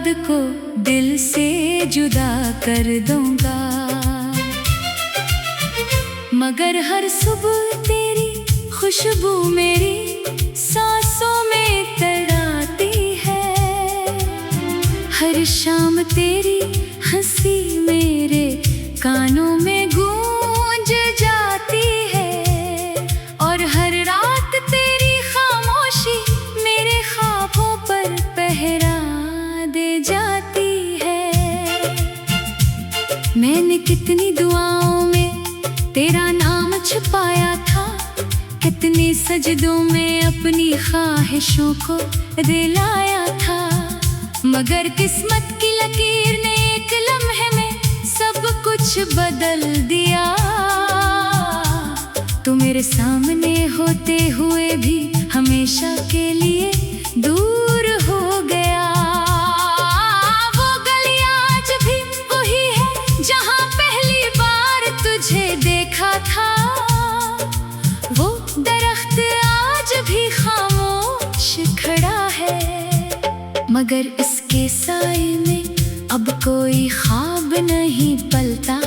खुद को दिल से जुदा कर दूंगा, मगर हर सुबह तेरी खुशबू मेरी सांसों में तड़ाती है। हर शाम तेरी हंसी मेरे कानों में गूंज जाती है, और हर रात तेरी खामोशी मेरे ख्वाबों पर पहरा दे जाती है। मैंने कितनी दुआओं में तेरा नाम छुपाया था, कितने सजदों में अपनी ख्वाहिशों को दिलाया था, मगर किस्मत की लकीर ने एक लम्हे में सब कुछ बदल दिया। तू मेरे सामने होते हुए भी हमेशा के लिए दूर हो गया। वो गली आज भी वही है जहाँ पहली बार तुझे देखा था, वो दरख्त आज भी खामोश खड़ा है, मगर इसके साए में अब कोई ख्वाब नहीं पलता।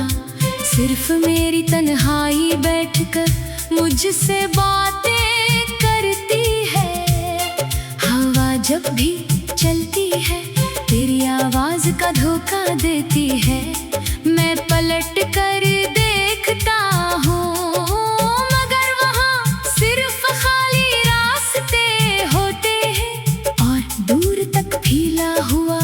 सिर्फ मेरी तन्हाई बैठकर मुझसे बातें करती है। हवा जब भी चलती है तेरी आवाज का धोखा देती है। मैं पलट कर देखता हूँ, मगर वहाँ सिर्फ खाली रास्ते होते हैं, और दूर तक फैला हुआ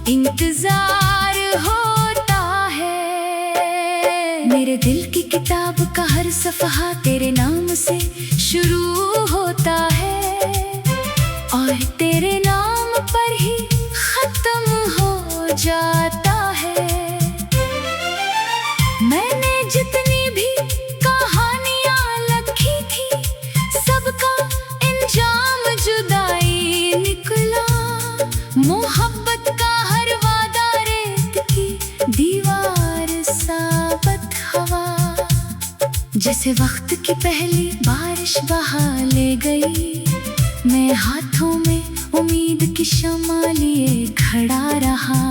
इंतजार होता है। मेरे दिल की किताब का हर सफ़हा तेरे नाम से शुरू होता है, और तेरे नाम पर ही खत्म हो जाता है। मैंने जितनी भी कहानियाँ लिखी थी, सबका इंजाम जुदाई निकला। मोहब्बत का हर वादा रेत की दीवार साबत हवा, जैसे वक्त की पहली बारिश बहा ले गई। मैं हाथों में उम्मीद की शम्मा लिए खड़ा रहा,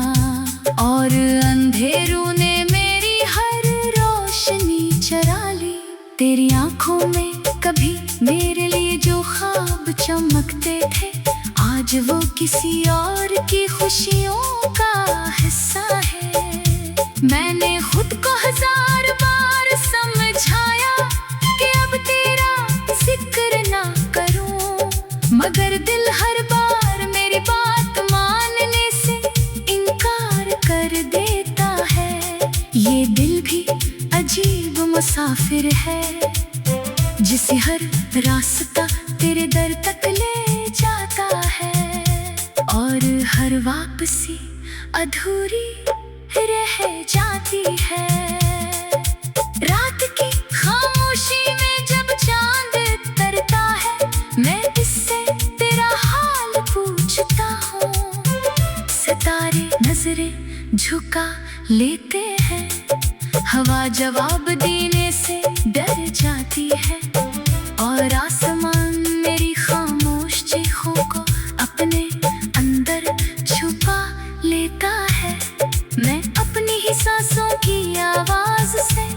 और अंधेरों ने मेरी हर रोशनी चरा ली। तेरी आंखों में कभी मेरे लिए जो ख्वाब चमकते थे, आज वो किसी और की खुशियों का हिस्सा है। मैंने खुद को 1000 बार समझाया कि अब तेरा जिक्र ना करूं, मगर दिल हर बार मेरी बात मानने से इनकार कर देता है। ये दिल भी अजीब मुसाफिर है, जिसे हर रास्ता तेरे दर तक ले जाता है, और हर वापसी अधूरी रह जाती है। रात की खामोशी में जब चांद तरता है, मैं इससे तेरा हाल पूछता हूँ। सितारे नजरें झुका लेते हैं, हवा जवाब देने से डर जाती है, और आसमान मेरी खामोश चीखों को अपने अंदर छुपा लेता है। मैं अपनी ही सांसों की आवाज से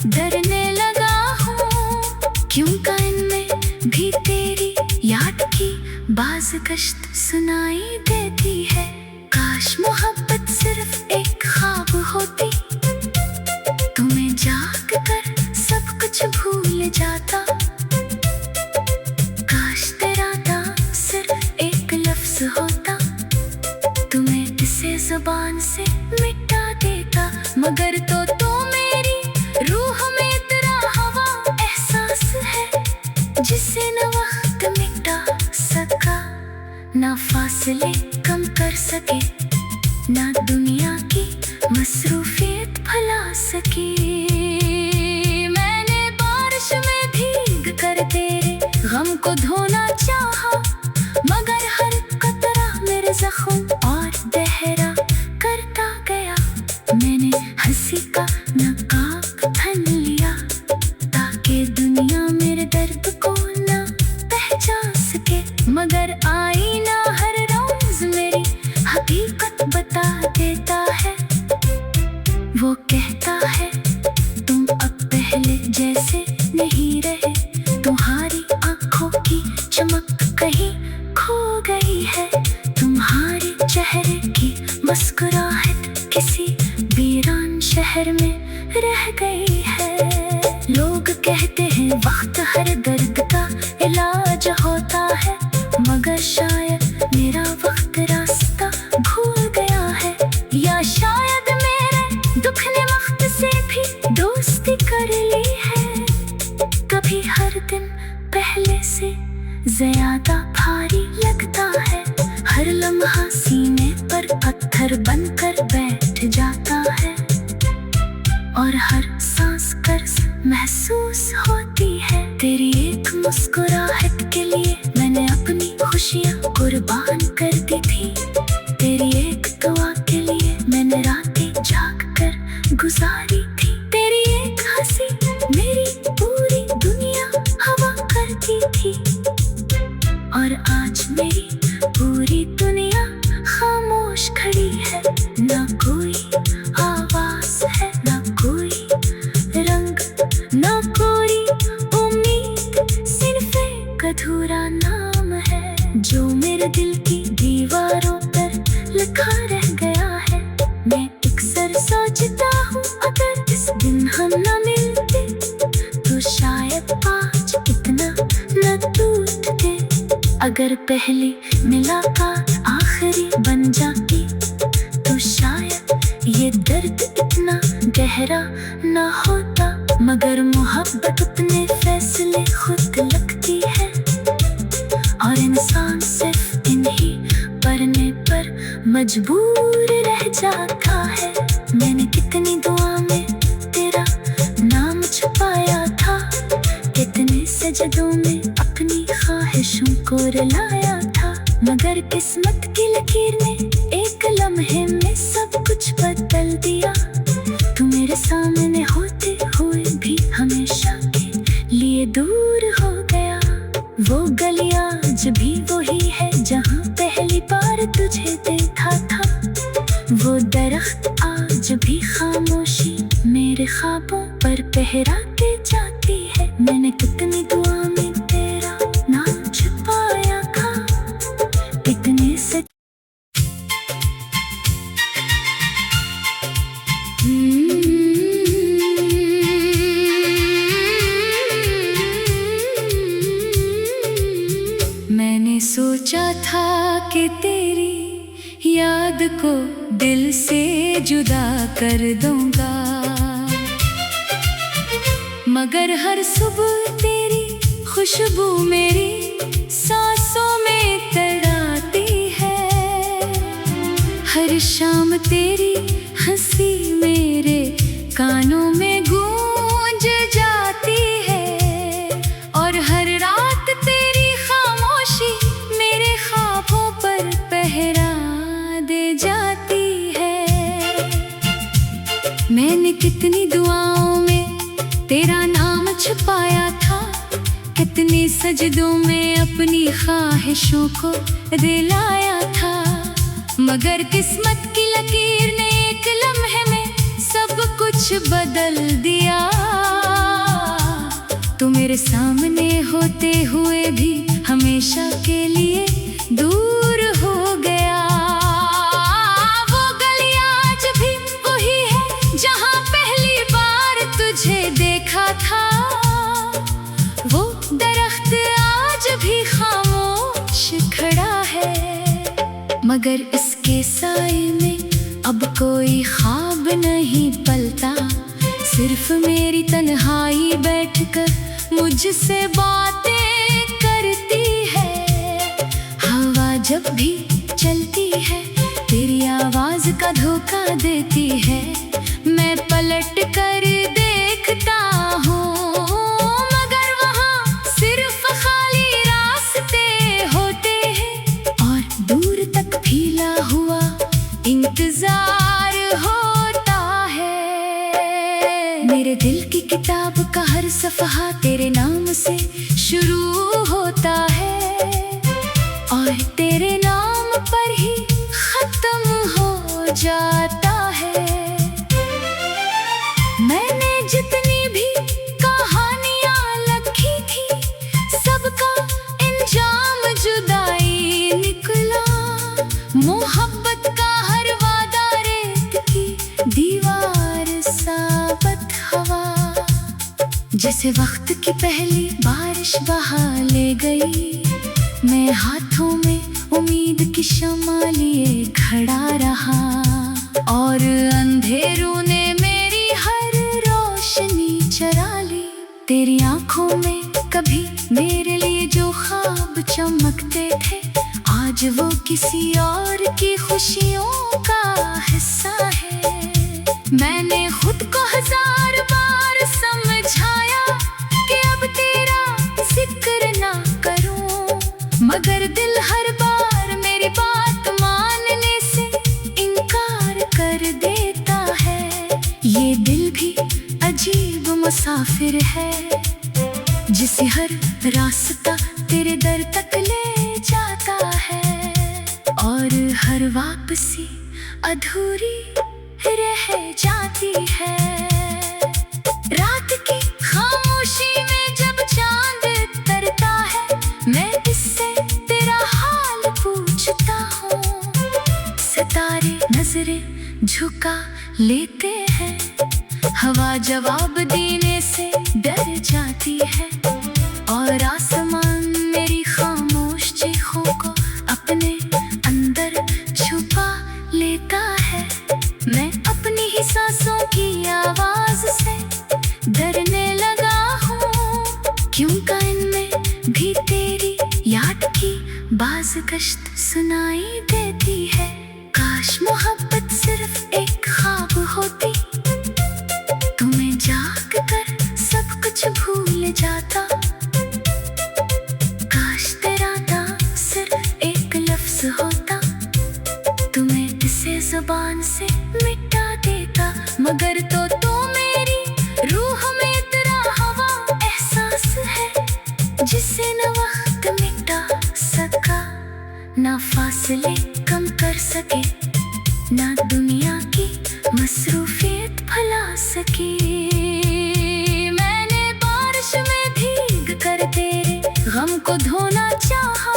डरने लगा हूँ, क्योंकि इनमें भी तेरी याद की बाज़गश्त सुनाई देती है। काश मोहब्बत सिर्फ एक ख्वाब होती, तुम्हें जाग कर सब कुछ भूल जाता। काश तेरा नाम सिर्फ एक लफ्ज होता, तुम्हें इसे जुबान से मिटा देता, मगर तो मेरी रूह में तेरा हवा एहसास है, जिसे न वक्त मिटा सका, ना फासले कम कर सके, ना दुनिया की मसरूफियत भुला सके। मैंने बारिश में भीग कर तेरे गम को धोना चाहा, मगर हर कतरा मेरे जख्म और गहरा करता गया। मैंने हंसी का नकाब पहन लिया, ताकि दुनिया मेरे दर्द को ना पहचान सके, मगर आईना हर रोज मेरी हकीकत सीने पर पत्थर बनकर बैठ जाता है, और हर सांस कर्ज महसूस होती है। तेरी एक मुस्कुराहट के लिए मैंने अपनी खुशियाँ कुर्बान कर दी थी। तेरी एक दुआ के लिए मैंने रातें जाग कर गुजारी थी। तेरी एक हंसी मेरी पूरी दुनिया हवा करती थी, और आज मेरी पूरी दुनिया खामोश खड़ी है। ना कोई आवाज है, ना कोई रंग, ना कोई उम्मीद, सिर्फ एक अधूरा नाम है जो मेरे दिल की दीवारों पर लिखा रह गया है। मैं अक्सर सोचता हूँ अगर इस दिन हम न मिलते तो शायद आज इतना न टूटते। अगर पहली मुलाकात आखिरी बन जाती तो शायद ये दर्द इतना गहरा न होता। मगर मोहब्बत अपने फैसले खुद लगती है, और इंसान सिर्फ इन्हीं पढ़ने पर मजबूर रह जाता है। मैंने कितनी दुआ में तेरा नाम छुपाया था, कितने सजदों में अपनी ख्वाहिशों को रुलाया था। मगर किस्मत की लकीर ने एक लम्हे में सब कुछ बदल दिया। तू मेरे सामने होते हुए भी हमेशा के लिए दूर हो गया। वो गलियां आज भी वही है जहाँ पहली बार तुझे देखा था। वो दरख्त आज भी खामोशी मेरे ख्वाबों पर पहरा के जाती है। मैंने कितनी दुआ में तेरा नाम छुपाया था, कितने से मैंने सोचा था कि तेरी याद को दिल से जुदा कर दूंगा, मगर हर सुबह तेरी खुशबू मेरी सांसों में तराती है। हर शाम तेरी हंसी मेरे कानों में गूंज जाती है, और हर रात तेरी खामोशी मेरे ख्वाबों पर पहरा दे जाती है। मैंने कितनी दुआओं में तेरा नाम छुपाया था, कितने सजदों में अपनी ख्वाहिशों को दिलाया था। मगर किस्मत की लकीर ने एक लम्हे में सब कुछ बदल दिया। तू मेरे सामने होते हुए भी हमेशा के लिए दूर हो गया। वो गलियां आज भी वही है जहाँ पहली बार तुझे देखा था। वो दरख्त आज भी खामोश खड़ा है, मगर इसके साए में अब कोई ख्वाब नहीं पलता। सिर्फ मेरी तन्हाई बैठकर मुझसे बातें करती है। हवा जब भी चलती है तेरी आवाज का धोखा देती है। मैं पलट कर देखता हूँ, मगर वहाँ सिर्फ खाली रास्ते होते हैं, और दूर तक फैला हुआ इंतजार होता है। मेरे दिल की किताब का हर सफ़हा तेरे नाम से शुरू होता है, और तेरे नाम पर ही खत्म हो जाता है। मैंने जितनी भी कहानियाँ लिखी थी सबका इंजाम जुदाई निकला। मोहब्बत का हर वादा रेत की दीवार साबत हवा, जैसे वक्त की पहली बारिश बहा ले गई। मैं हाथों में उम्मीद की शम्मा लिए खड़ा रहा, और अंधेरों ने मेरी हर रोशनी चरा ली। तेरी आंखों में कभी मेरे लिए जो ख्वाब चमकते थे आज वो किसी और की खुशियों का हिस्सा है। मैंने खुद को 1000 बार समझाया कि अब तेरा जिक्र ना करूं, मगर दिल हर बार मेरी बात मानने से इनकार कर देता है। ये दिल भी अजीब मुसाफिर है, जिसे हर रास्ता तेरे दर तक ले जाता है, और हर वापसी अधूरी रह जाती है। रात की खामोशी में जब चांद तरता है, मैं इससे तेरा हाल पूछता हूँ। सितारे नजरें झुका लेते हैं, हवा जवाब देने से डर जाती है, और आसमान मेरी खामोश चीखों को अपने अंदर छुपा लेता है। मैं अपनी ही सांसों की आवाज से डरने लगा हूँ, क्योंकि इनमें भी तेरी याद की बाज़गश्त सुनाई देती है। काश मोहब्बत सिर्फ एक ख्वाब होती, तुम्हें जाग कर सब कुछ भूल जाता। काश तेरा नाम सिर्फ एक लफ्ज होता, तुम्हें इसे जुबान से मिटा देता, मगर तो मेरी रूह में तेरा हवा एहसास है, जिसे न वक्त मिटा सका, ना फासले कम कर सके, ना दुनिया की मसरूफियत भुला सकी। मैंने बारिश में भीग कर तेरे गम को धोना चाहा,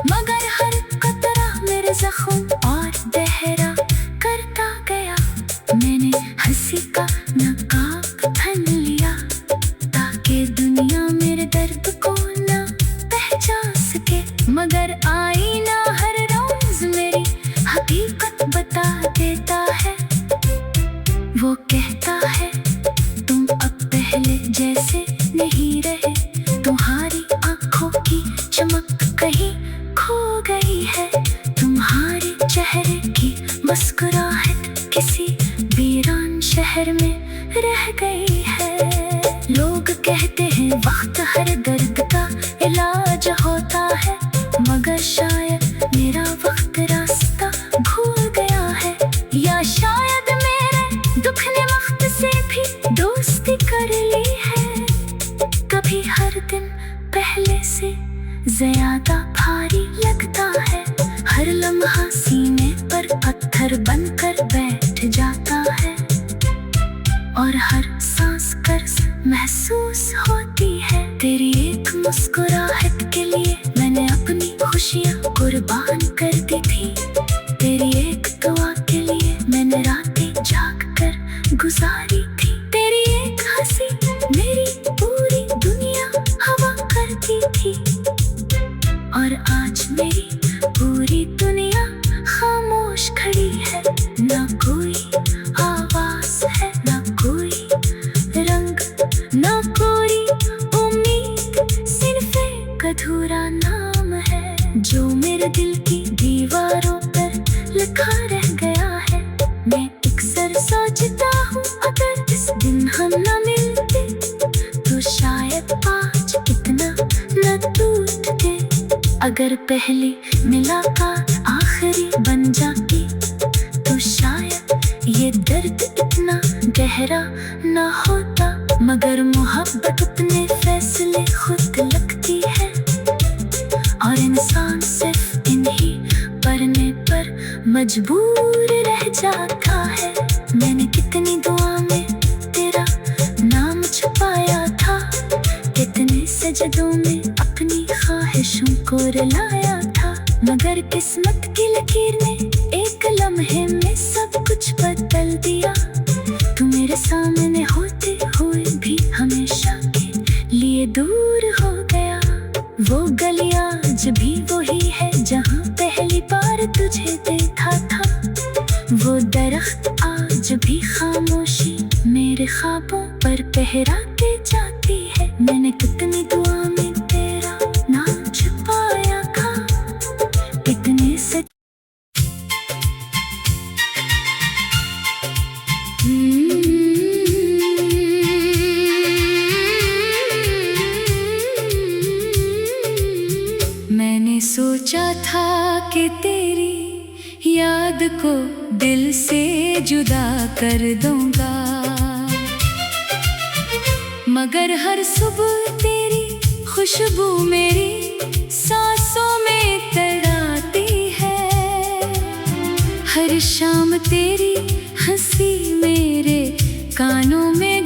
मगर हर कतरा मेरे जख्म और गहरा करता गया। मैंने हंसी का नकाब पहन लिया, ताकि दुनिया मेरे दर्द को ना पहचान सके, मगर आईना हर रोज मेरी हकीकत बता देता है। वो कहता है तुम अब पहले जैसे नहीं रहे, तुम्हारी आंखों की चमक कहीं खो गई है, तुम्हारे चेहरे की मुस्कुराहट किसी वीरान शहर में रह गई है। लोग कहते हैं वक्त हर दर्द का इलाज होता है, मगर शायद मेरा वक्त रास्ता भूल गया है, या शायद मेरे दुख ने वक्त से भी दोस्ती कर ली है। कभी हर दिन पहले से ज्यादा भारी लगता है, हर लम्हा सीने पर पत्थर बनकर बैठ जाता है, और हर सांस कर्ज महसूस होती है। तेरी एक मुस्कुराहट के लिए मैंने अपनी खुशियाँ कुर्बान कर दी थी, तेरी एक दुआ के लिए मैंने रातें जाग कर गुजारी थी, तेरी एक हंसी मेरी पूरी दुनिया हवा करती थी, और आज मेरी पूरी दुनिया खामोश खड़ी है। ना कोई आवाज है, ना कोई रंग, ना कोई उम्मीद, सिर्फ एक अधूरा नाम है, जो मेरे दिल की दीवारों पर लिखा रह गया है। मैं अक्सर सोचता हूँ अगर इस दिन हम न मिलते, तो शायद आज इतना न टूटते। अगर पहली मुलाकात आखिरी बन जाती, तो शायद ये दर्द इतना गहरा न होता, मगर मोहब्बत अपने फैसले खुद लगती है, और इंसान सिर्फ इन्हीं पढ़ने पर मजबूर रह जाता है। मैंने कितनी दुआ में तेरा नाम छुपाया था, कितने सजदों में अपनी ख्वाहिशों को रुलाया था, मगर किस्मत की लकीर ने एक लम्हे में सब कुछ बदल दिया। तू मेरे सामने होते हुए भी हमेशा के लिए दूर हो गया। वो गलियां आज भी वही है जहाँ पहली बार तुझे देखा था, वो दरख्त आज भी खामोशी मेरे ख्वाबों पर पहरा के जाती है। मैंने कितनी दुआ में तेरा नाम छुपाया था, था कि तेरी याद को दिल से जुदा कर दूंगा, मगर हर सुबह तेरी खुशबू मेरी सांसों में तड़ाती है। हर शाम तेरी हंसी मेरे कानों में